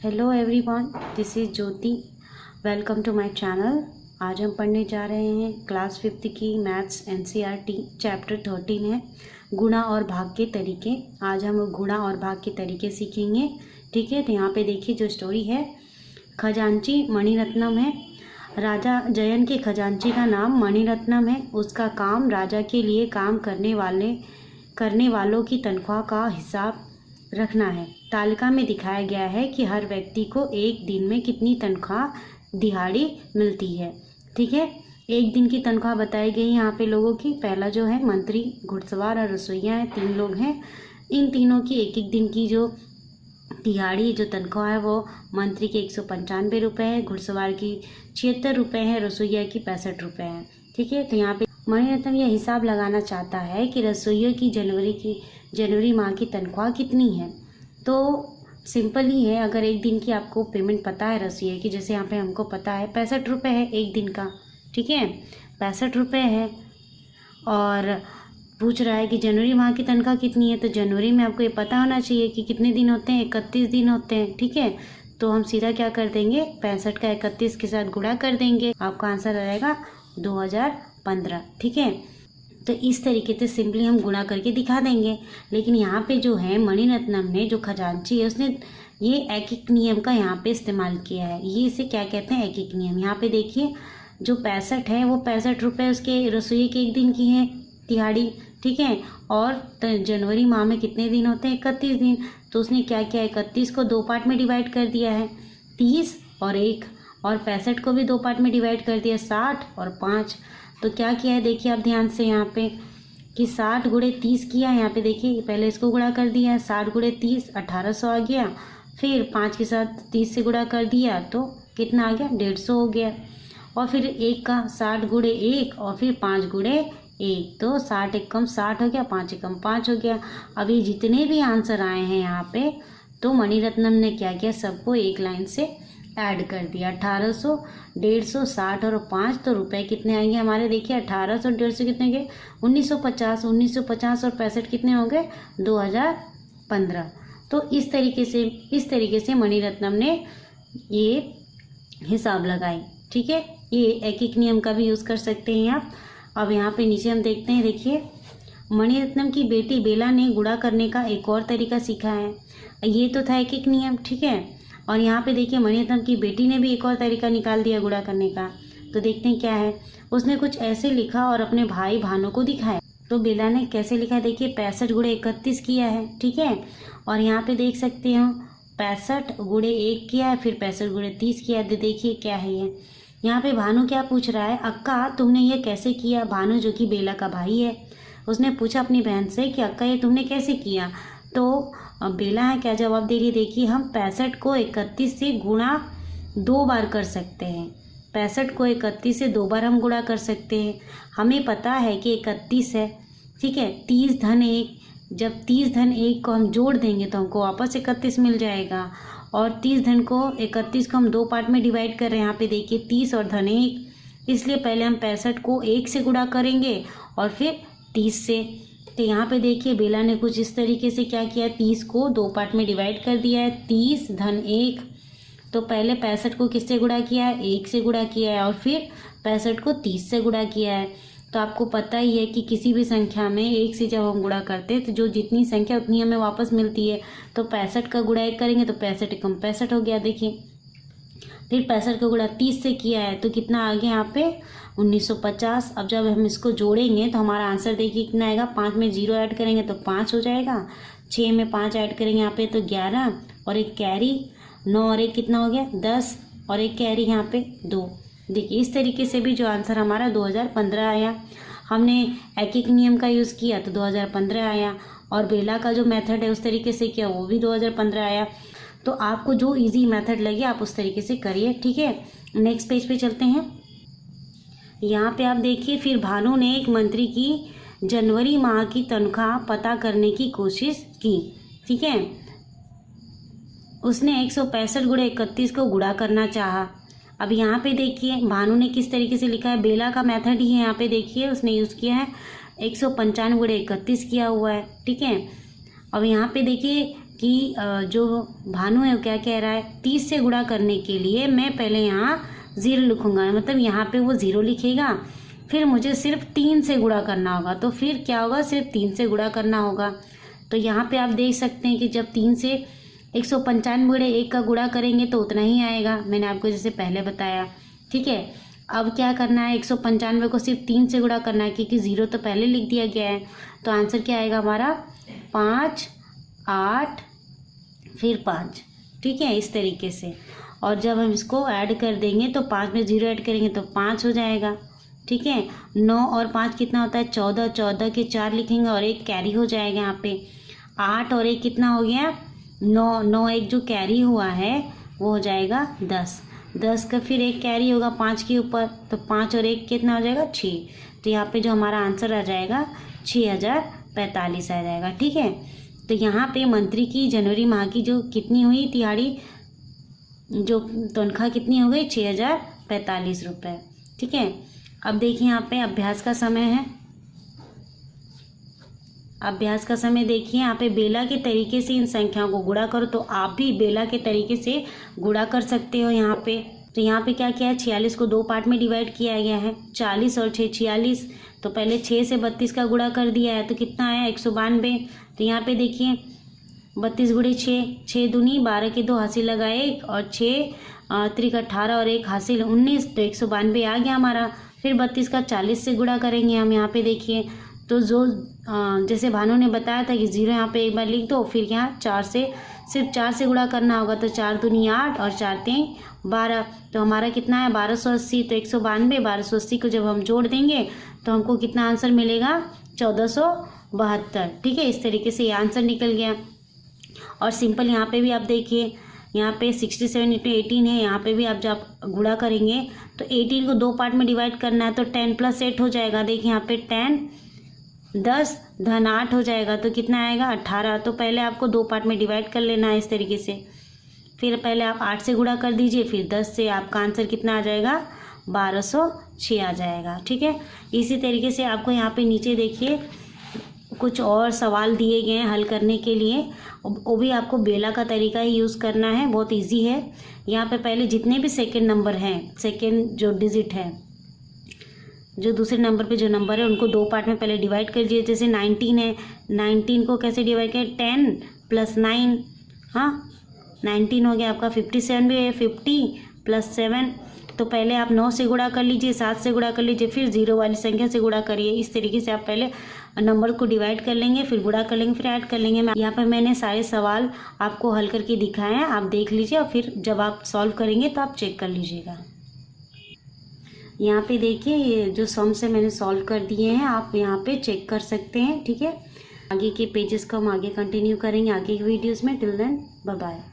Hello everyone, this is Jyoti. Welcome to my channel. आज हम पढ़ने जा रहे हैं क्लास 5th की मैथ्स एनसीईआरटी चैप्टर 13 है गुणा और भाग के तरीके। आज हम गुणा और भाग के तरीके सीखेंगे। ठीक है, तो यहाँ पे देखिए जो स्टोरी है, खजांची मणिरत्नम है। राजा जयन के खजांची का नाम मणिरत्नम है। उसका काम राजा के लिए काम करने वालों की तनख्वाह का हिसाब रखना है। तालिका में दिखाया गया है कि हर व्यक्ति को एक दिन में कितनी तनख्वाह दिहाड़ी मिलती है। ठीक है, एक दिन की तनख्वाह बताई गई यहाँ पे लोगों की। पहला जो है मंत्री, घुड़सवार और रसोइया है, 3 लोग हैं। इन तीनों की एक एक दिन की जो दिहाड़ी जो तनख्वाह है वो मंत्री की 195 रुपये है, घुड़सवार की 76 रुपये है, रसोइया की 65 रुपये है। ठीक है, तो यहाँ पे मणिरत्नम यह हिसाब लगाना चाहता है कि रसोइयों की जनवरी माह की तनख्वाह कितनी है। तो सिंपल ही है, अगर एक दिन की आपको पेमेंट पता है रसोइया की, जैसे यहाँ पे हमको पता है 65 रुपये है एक दिन का। ठीक है, 65 रुपये है और पूछ रहा है कि जनवरी माह की तनख्वाह कितनी है। तो जनवरी में आपको ये पता होना चाहिए कि कितने दिन होते हैं, 31 दिन होते हैं। ठीक है, तो हम सीधा क्या कर देंगे, 65 का 31 के साथ गुणा कर देंगे, आपका आंसर आएगा 2015। ठीक है, तो इस तरीके से सिंपली हम गुणा करके दिखा देंगे। लेकिन यहाँ पे जो है मणिरत्नम ने, जो खजांची है, उसने ये एक एक नियम का यहाँ पे इस्तेमाल किया है। ये इसे क्या कहते हैं, एक एक नियम। यहाँ पे देखिए जो 65 है वो 65 रुपये उसके रसोई के एक दिन की है दिहाड़ी। ठीक है, और जनवरी माह में कितने दिन होते हैं, 31 दिन। तो उसने क्या किया, 31 को 2 पार्ट में डिवाइड कर दिया है, 30 और 1, और 65 को भी 2 पार्ट में डिवाइड कर दिया, 60 और 5। तो क्या किया है देखिए आप ध्यान से यहाँ पे कि 60 गुणे 30 किया। यहाँ पे देखिए पहले इसको गुणा कर दिया है, 60 गुणे 30 1800 आ गया। फिर 5 के साथ 30 से गुणा कर दिया तो कितना आ गया, 150 हो गया। और फिर 1 का 60 गुणे 1 और फिर 5 गुणे 1, तो 60 एकम 60 हो गया, 5 एकम 5 हो गया। अब ये जितने भी आंसर आए हैं यहाँ पे, तो मणिरत्नम ने क्या किया, सबको एक लाइन से ऐड कर दिया। 1800, 150, 60 और 5, तो रुपए कितने आएंगे हमारे, देखिए 1800, 150 कितने गए, 1950, 1950 और 65 कितने हो गए, 2015। तो इस तरीके से मणिरत्नम ने ये हिसाब लगाई। ठीक है, ये एक एक नियम का भी यूज़ कर सकते हैं आप। अब यहाँ पे नीचे हम देखते हैं, देखिए मणिरत्नम की बेटी बेला ने गुणा करने का एक और तरीका सीखा है। ये तो था एक एक नियम। ठीक है, और यहाँ पे देखिए मणिरत्नम की बेटी ने भी एक और तरीका निकाल दिया गुणा करने का। तो देखते हैं क्या है। उसने कुछ ऐसे लिखा और अपने भाई भानु को दिखाया। तो बेला ने कैसे लिखा, देखिए 65 गुणे 31 किया है। ठीक है, और यहाँ पे देख सकते हो 65 गुणे 1 किया है, फिर 65 गुणे 30 किया है। तो देखिए क्या है ये, यहाँ पे भानु क्या पूछ रहा है, अक्का तुमने ये कैसे किया। भानु जो कि बेला का भाई है, उसने पूछा अपनी बहन से कि अक्का ये तुमने कैसे किया। तो बेला है क्या जवाब दे रही है, देखिए हम 65 को 31 से गुणा 2 बार कर सकते हैं। 65 को 31 से 2 बार हम गुणा कर सकते हैं। हमें पता है कि 31 है। ठीक है, 30 धन 1, जब 30 धन 1 को हम जोड़ देंगे तो हमको वापस 31 मिल जाएगा। और 30 धन को 31 को हम 2 पार्ट में डिवाइड कर रहे हैं। यहाँ पे देखिए 30 और धन 1, इसलिए पहले हम 65 को 1 से गुणा करेंगे और फिर 30 से। तो यहाँ पे देखिए बेला ने कुछ इस तरीके से क्या किया, 30 को 2 पार्ट में डिवाइड कर दिया है, 30 धन 1। तो पहले 65 को किससे गुणा किया है, 1 से गुणा किया है, और फिर 65 को 30 से गुणा किया है। तो आपको पता ही है कि किसी भी संख्या में 1 से जब हम गुणा करते हैं तो जो जितनी संख्या उतनी हमें वापस मिलती है। तो 65 का गुणा 1 करेंगे तो 65 एकम 65 हो गया। देखिए फिर 65 का गुणा 30 से किया है तो कितना आ गया यहाँ पे, 1950। अब जब हम इसको जोड़ेंगे तो हमारा आंसर देखिए कितना आएगा, 5 में 0 ऐड करेंगे तो 5 हो जाएगा, 6 में 5 ऐड करेंगे यहाँ पे तो 11 और एक कैरी, 9 और 1 कितना हो गया, 10 और एक कैरी यहाँ पे 2। देखिए इस तरीके से भी जो आंसर हमारा 2015 आया। हमने एक एक नियम का यूज़ किया तो 2015 आया, और बेला का जो मेथड है उस तरीके से किया वो भी 2015 आया। तो आपको जो इजी मेथड लगे आप उस तरीके से करिए। ठीक है, नेक्स्ट पेज पे चलते हैं। यहाँ पे आप देखिए फिर भानु ने एक मंत्री की जनवरी माह की तनख्वाह पता करने की कोशिश की। ठीक है, उसने 165 गुणे 31 को गुणा करना चाहा। अब यहाँ पे देखिए भानु ने किस तरीके से लिखा है, बेला का मेथड ही है। यहाँ पे देखिए उसने यूज़ किया है 195 गुणे 31 किया हुआ है। ठीक है, अब यहाँ पे देखिए कि जो भानु है वो क्या कह रहा है, 30 से गुणा करने के लिए मैं पहले यहाँ 0 लिखूँगा, मतलब यहाँ पे वो 0 लिखेगा, फिर मुझे सिर्फ 3 से गुणा करना होगा। तो फिर क्या होगा, सिर्फ 3 से गुणा करना होगा। तो यहाँ पे आप देख सकते हैं कि जब 3 से 195 का गुणा करेंगे तो उतना ही आएगा, मैंने आपको जैसे पहले बताया। ठीक है, अब क्या करना है, 195 को सिर्फ 3 से गुणा करना है, क्योंकि 0 तो पहले लिख दिया गया है। तो आंसर क्या आएगा हमारा, 5, 8 फिर 5। ठीक है, इस तरीके से। और जब हम इसको ऐड कर देंगे तो 5 में 0 ऐड करेंगे तो 5 हो जाएगा। ठीक है, 9 और 5 कितना होता है, 14, 14 के 4 लिखेंगे और 1 कैरी हो जाएगा यहाँ पे। 8 और 1 कितना हो गया, 9, 9 एक जो कैरी हुआ है वो हो जाएगा 10, 10 का फिर 1 कैरी होगा 5 के ऊपर, तो 5 और 1 कितना हो जाएगा, 6। तो यहाँ पे जो हमारा आंसर आ जाएगा 6045 आ जाएगा। ठीक है, तो यहाँ पे मंत्री की जनवरी माह की जो कितनी हुई दिहाड़ी, जो तनख्वाह कितनी हो गई, 6045 रुपये। ठीक है, अब देखिए यहाँ पे अभ्यास का समय है। अभ्यास का समय देखिए, यहाँ पे बेला के तरीके से इन संख्याओं को गुणा करो। तो आप भी बेला के तरीके से गुणा कर सकते हो यहाँ पे। तो यहाँ पे क्या किया है, 46 को 2 पार्ट में डिवाइड किया गया है, 40 और 6 46। तो पहले 6 से 32 का गुणा कर दिया है, तो कितना आया, 192। तो यहाँ पे देखिए 32 गुणे 6, 6 दूनी 12 के 2 हासिल लगाए और 6 त्रिक 18 और 1 हासिल 19, तो 192 आ गया हमारा। फिर 32 का 40 से गुणा करेंगे हम। यहाँ पे देखिए, तो जो जैसे भानु ने बताया था कि 0 यहाँ पे एक बार लिख दो, फिर यहाँ 4 से सिर्फ 4 से गुणा करना होगा। तो 4 दूनी 8 और 4 3 12, तो हमारा कितना है 1280। तो 192 1280 को जब हम जोड़ देंगे तो हमको कितना आंसर मिलेगा, 1472। ठीक है, इस तरीके से ये आंसर निकल गया। और सिंपल यहाँ पे भी आप देखिए, यहाँ पे 67 × 18 है, यहाँ पे भी आप जब गुणा करेंगे तो 18 को 2 पार्ट में डिवाइड करना है, तो 10 + 8 हो जाएगा। देखिए यहाँ पे 10 10 धन 8 हो जाएगा, तो कितना आएगा 18। तो पहले आपको 2 पार्ट में डिवाइड कर लेना है इस तरीके से। फिर पहले आप 8 से गुणा कर दीजिए, फिर 10 से आपका आंसर कितना आ जाएगा, 1206 आ जाएगा। ठीक है, इसी तरीके से आपको यहाँ पे नीचे देखिए कुछ और सवाल दिए गए हैं हल करने के लिए, वो भी आपको बेला का तरीका ही यूज़ करना है, बहुत इजी है। यहाँ पे पहले जितने भी सेकंड नंबर हैं, सेकंड जो डिजिट है, जो दूसरे नंबर पे जो नंबर है उनको 2 पार्ट में पहले डिवाइड कर दीजिए। जैसे 19 है, 19 को कैसे डिवाइड करें, 10 + 9, हाँ 19 हो गया आपका। 57 भी है, 50 + 7, तो पहले आप 9 से गुणा कर लीजिए, 7 से गुणा कर लीजिए, फिर 0 वाली संख्या से गुणा करिए। इस तरीके से आप पहले नंबर को डिवाइड कर लेंगे, फिर गुणा कर लेंगे, फिर ऐड कर लेंगे। यहाँ पर मैंने सारे सवाल आपको हल करके दिखाए हैं, आप देख लीजिए और फिर जब आप सॉल्व करेंगे तो आप चेक कर लीजिएगा। यहाँ पे देखिए ये जो सम्स है मैंने सॉल्व कर दिए हैं, आप यहाँ पे चेक कर सकते हैं। ठीक है, आगे के पेजेस को हम आगे कंटिन्यू करेंगे आगे के वीडियोज़ में। Till then bye bye.